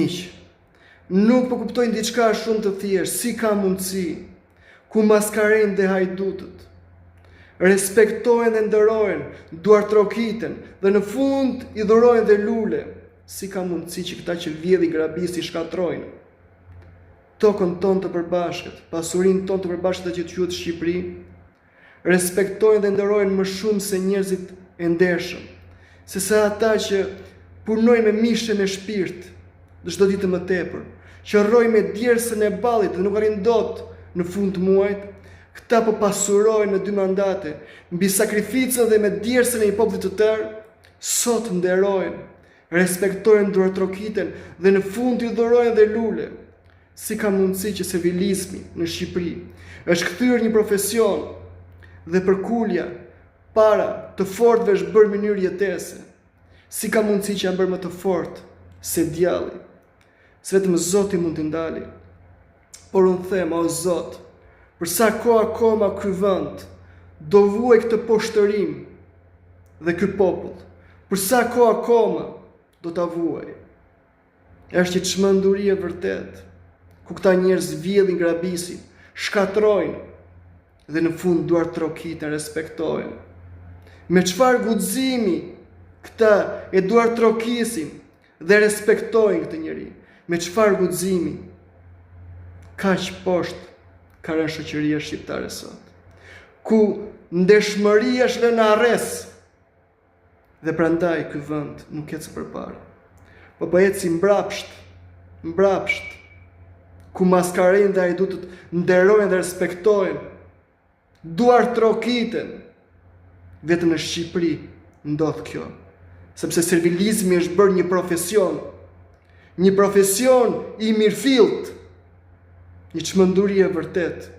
Miq, nuk po kuptojnë diçka shumë të thjeshtë, si ka mundësi ku maskaren dhe hajdutët respektojnë dhe nderojnë, duartrokiten dhe në fund i dhurojnë dhe lule, si ka mundësi që këta që vjedhin grabisi shkatrojnë tokën tonë të përbashkët, pasurinë tonë të përbashkët që quhet Shqipëri, respektojnë dhe nderojnë më shumë se njerëzit e ndershëm, se sa ata që punojnë me mishë me shpirt, dhe çdo ditë më tepër, që rrojnë me djersën e ballit dhe nuk arrin dot në fund të muajit, këta po pasurojnë me 2 mandate, mbi sakrificën dhe me djersën e një populli të tërë, sot nderojnë, respektojnë, duartrokiten dhe në fund i dhurojnë dhe lule. Si ka mundësi që civilizmi në Shqipëri është kthyer një profesion dhe përkulja para të fortëve është bërë mënyrë jetese? Si ka mundësi që janë bërë më të fortë se djalli? Se vetëm Zoti mund t'i ndali. Por unë them, o Zot, për sa kohë akoma ky vend do vuaj këtë poshtërim dhe ky popull, për sa kohë akoma do ta vuaj. Është një çmenduri e vërtet, ku këta njerëz vjedhin grabisin, shkatrojnë dhe në fund duartrokiten, respektojnë. Me çfarë guximi këta e duartrokisin dhe respektojnë këtë njeri? Me çfarë guximi? Kaq poshtë ka rënë shoqëria shqiptare sot, ku ndeshmëria është lënë në arres, dhe prandaj ky vend nuk ecë përpara, po ecë mbrapsht, ku maskaren dhe hajdutët nderojnë dhe respektojnë, duartrokiten. Vetëm në Shqipëri ndodh kjo, sepse servilizmi është bërë një profesion i mirëfillt, një çmenduri e vërtet,